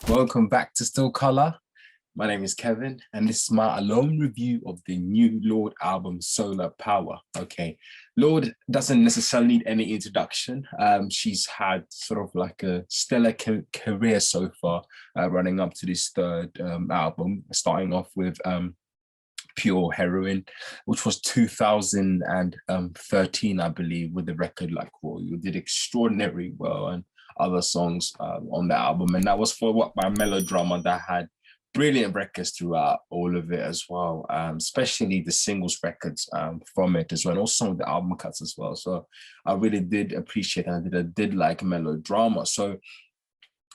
Welcome back to Still Color. My name is Kevin, and this is my alone review of the new Lorde album, Solar Power. Okay, Lorde doesn't necessarily need any introduction. She's had sort of like a stellar career so far, running up to this third album, starting off with Pure Heroin, which was 2013, I believe, with the record like Royal. You did extraordinarily well, and other songs on the album, and that was followed up by Melodrama that had brilliant records throughout all of it as well, especially the singles records from it as well, and also some of the album cuts as well. So I really did appreciate, and I did like Melodrama. So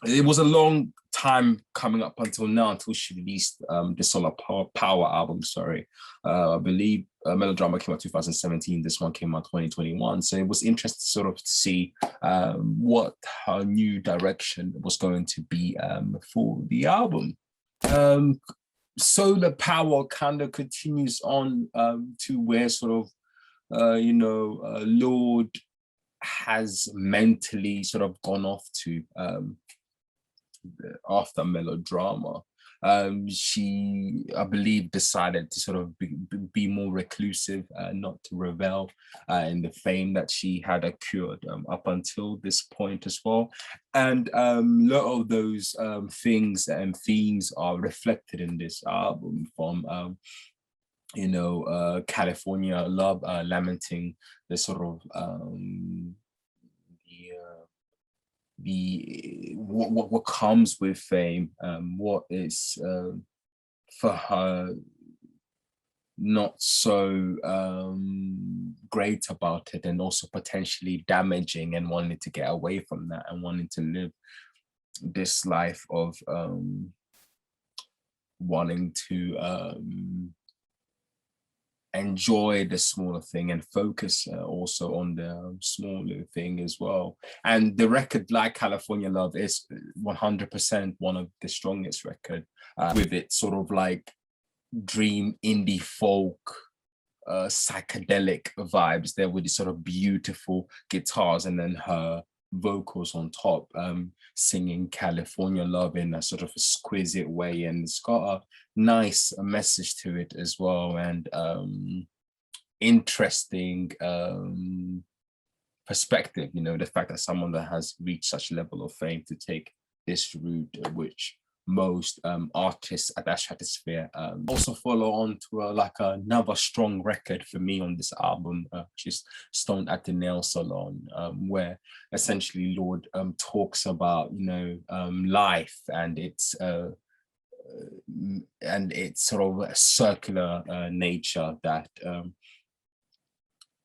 it was a long time coming up until now, until she released the Solar Power album, sorry. I believe Melodrama came out 2017, this one came out 2021. So it was interesting sort of to see what her new direction was going to be for the album. Solar Power kind of continues on to where sort of, Lorde has mentally sort of gone off to after Melodrama. She, I believe, decided to sort of be more reclusive, not to revel in the fame that she had accrued up until this point as well. And a lot of those things and themes are reflected in this album, from California Love, lamenting the sort of what comes with fame, what is for her not so great about it, and also potentially damaging, and wanting to get away from that and wanting to live this life of wanting to enjoy the smaller thing and focus also on the smaller thing as well. And the record, like California Love, is 100% one of the strongest record, with its sort of like dream indie folk psychedelic vibes there, with these sort of beautiful guitars and then her vocals on top, singing California Love in a sort of exquisite way, and it's got a nice message to it as well, and interesting perspective, the fact that someone that has reached such a level of fame to take this route, which most artists at that stratosphere also follow on to another strong record for me on this album, which is Stoned at the Nail Salon, where essentially Lorde talks about life and its sort of a circular nature, that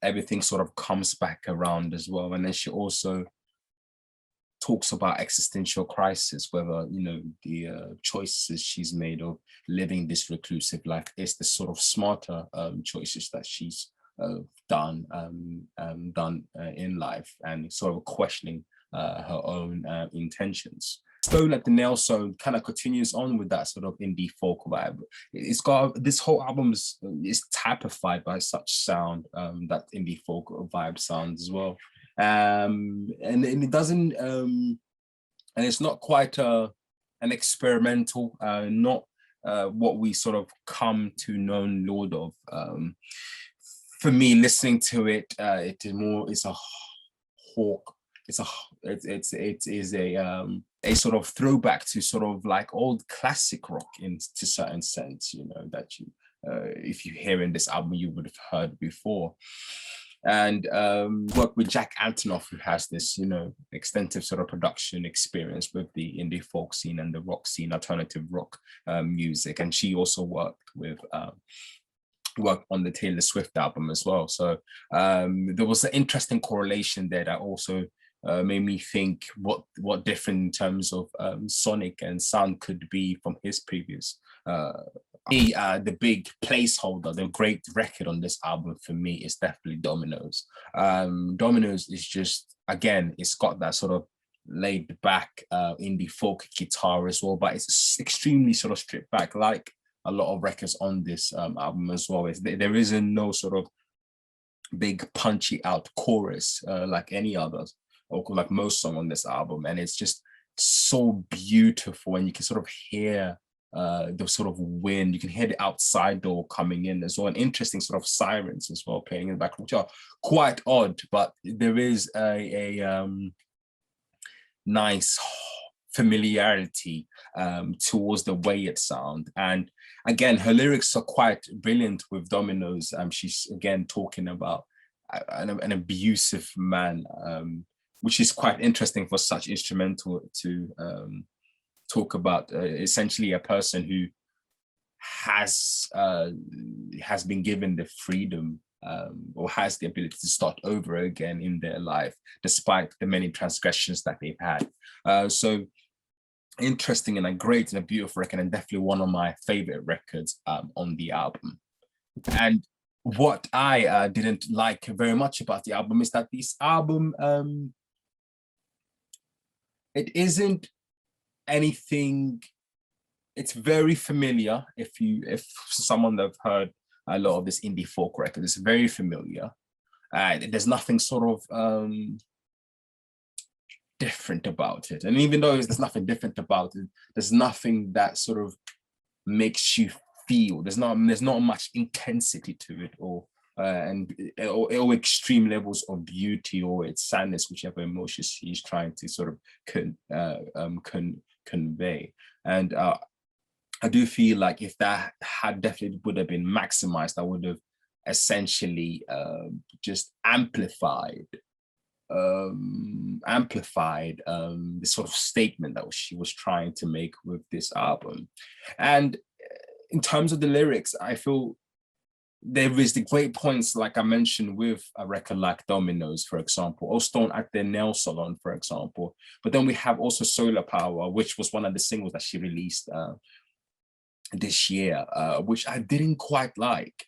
everything sort of comes back around as well. And then she also talks about existential crisis, whether the choices she's made of living this reclusive life is the sort of smarter choices that she's done in life, and sort of questioning her own intentions. Stone at the Nail Zone kind of continues on with that sort of indie folk vibe. It's got, this whole album is typified by such sound, that indie folk vibe sounds as well. And it doesn't, and it's not quite an experimental, not what we sort of come to know Lorde of. For me, listening to it, it is a hawk. It is a sort of throwback to sort of like old classic rock in to certain sense, that you, if you hear in this album, you would have heard before. And work with Jack Antonoff, who has this, extensive sort of production experience with the indie folk scene and the rock scene, alternative rock music. And she also worked on the Taylor Swift album as well. So there was an interesting correlation there that also made me think what different in terms of sonic and sound could be from his previous. The big placeholder, the great record on this album for me is definitely Dominos. Dominos is just, again, it's got that sort of laid back indie folk guitar as well, but it's extremely sort of stripped back, like a lot of records on this album as well. There isn't no sort of big punchy out chorus like any others, or like most songs on this album, and it's just so beautiful, and you can sort of hear the sort of wind. You can hear the outside door coming in as well, and interesting sort of sirens as well playing in the background, which are quite odd, but there is a nice familiarity towards the way it sounds. And again, her lyrics are quite brilliant with Dominos. She's again talking about an abusive man, which is quite interesting for such instrumental to talk about. Essentially a person who has been given the freedom or has the ability to start over again in their life, despite the many transgressions that they've had. So interesting and a great and a beautiful record, and definitely one of my favorite records on the album. And what I didn't like very much about the album is that this album, it isn't anything. It's very familiar. If someone that have heard a lot of this indie folk record, it's very familiar. There's nothing sort of different about it. And even though there's nothing different about it, there's nothing that sort of makes you feel. There's not much intensity to it, or extreme levels of beauty or its sadness, whichever emotion she's trying to sort of convey. And I do feel like if that had definitely would have been maximized, I would have essentially just amplified the sort of statement that she was trying to make with this album. And in terms of the lyrics, I feel there is the great points, like I mentioned, with a record like Dominos, for example, or Stone at the Nail Salon, for example. But then we have also Solar Power, which was one of the singles that she released this year, which I didn't quite like.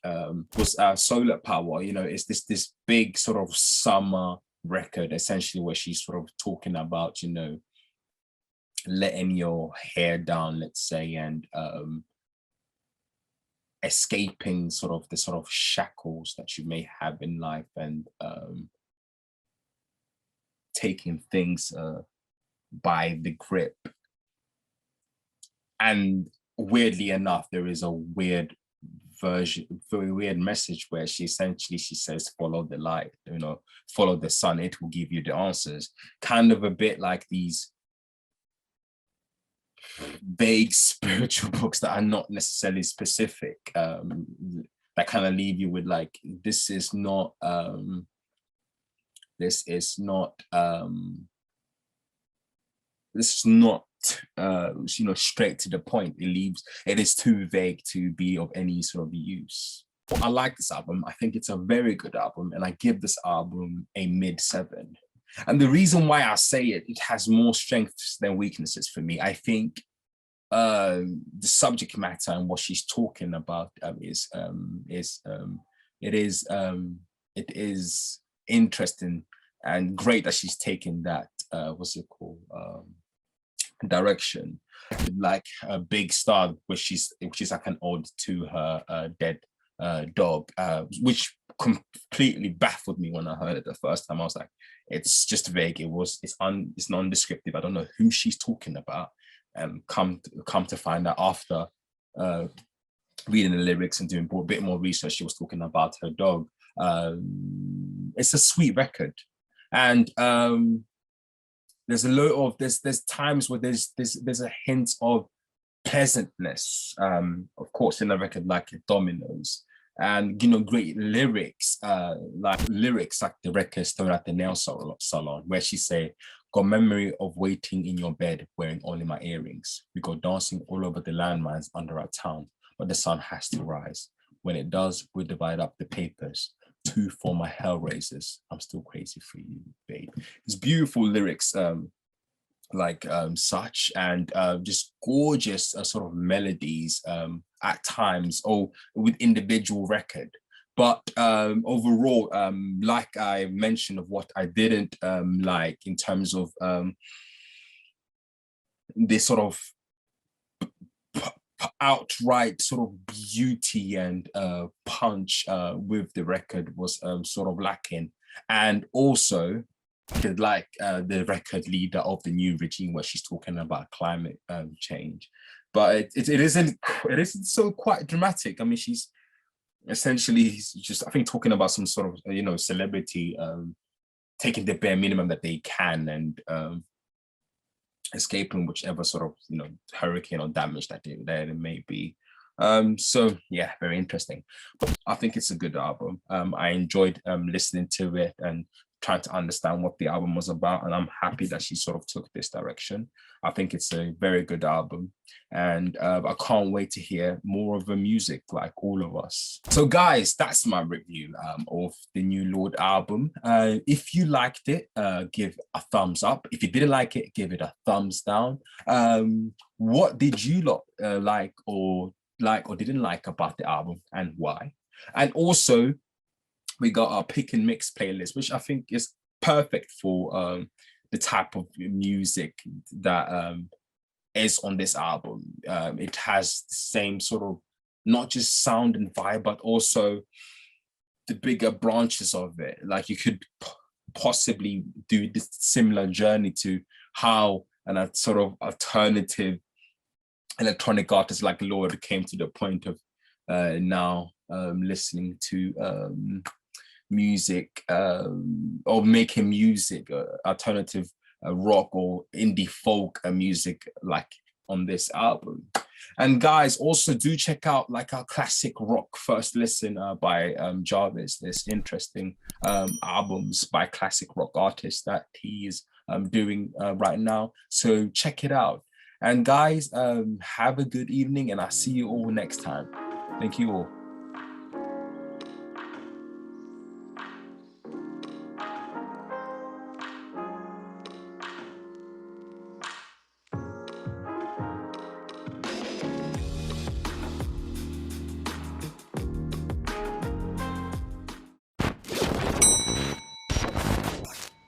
Was Solar Power. You know, it's this big sort of summer record, essentially, where she's sort of talking about, you know, letting your hair down, let's say, and escaping sort of the sort of shackles that you may have in life, and taking things by the grip. And weirdly enough, there is a weird very weird message where she says, follow the light, you know, follow the sun, it will give you the answers. Kind of a bit like these vague spiritual books that are not necessarily specific, that kind of leave you with like, this is not you know, straight to the point. It is too vague to be of any sort of use. I like this album. I think it's a very good album, and I give this album a mid-7. And the reason why I say it has more strengths than weaknesses for me. I think the subject matter and what she's talking about it is interesting and great that she's taken that direction, like a Big Star, which is like an ode to her dead dog, which completely baffled me when I heard it the first time. I was like, it's just vague. It's non-descriptive. I don't know who she's talking about. Come to find out after reading the lyrics and doing a bit more research, she was talking about her dog. It's a sweet record, and there's a lot of there's times where there's a hint of pleasantness, of course, in a record like Dominos, and you know, great lyrics, like the record Stone at the Nail Salon, where she say, got memory of waiting in your bed wearing only my earrings. We go dancing all over the landmines under our town, but the sun has to rise. When it does, we divide up the papers. 2 for my hellraisers. I'm still crazy for you, babe. It's beautiful lyrics, such, and just gorgeous sort of melodies at times, or with individual record. But overall, like I mentioned, of what I didn't like in terms of this sort of outright sort of beauty and punch with the record was sort of lacking. And also like the record leader of the new regime, where she's talking about climate change. But it isn't so quite dramatic. I mean, she's essentially just, I think, talking about some sort of, you know, celebrity taking the bare minimum that they can, and escaping whichever sort of, you know, hurricane or damage that there may be. So yeah, very interesting. But I think it's a good album. I enjoyed listening to it and trying to understand what the album was about, and I'm happy that she sort of took this direction. I think it's a very good album, and I can't wait to hear more of her music, like all of us. So guys, that's my review of the new Lorde album. If you liked it, give a thumbs up. If you didn't like it, give it a thumbs down. What did you like or didn't like about the album, and why? And also, we got our pick and mix playlist, which I think is perfect for the type of music that is on this album. It has the same sort of, not just sound and vibe, but also the bigger branches of it. Like, you could possibly do this similar journey to how a sort of alternative electronic artist like Lorde came to the point of now listening to music or making music, alternative rock or indie folk music, like on this album. And guys, also do check out like our classic rock first listen by Jarvis. There's interesting albums by classic rock artists that he is doing right now, so check it out. And guys, have a good evening, and I'll see you all next time. Thank you all.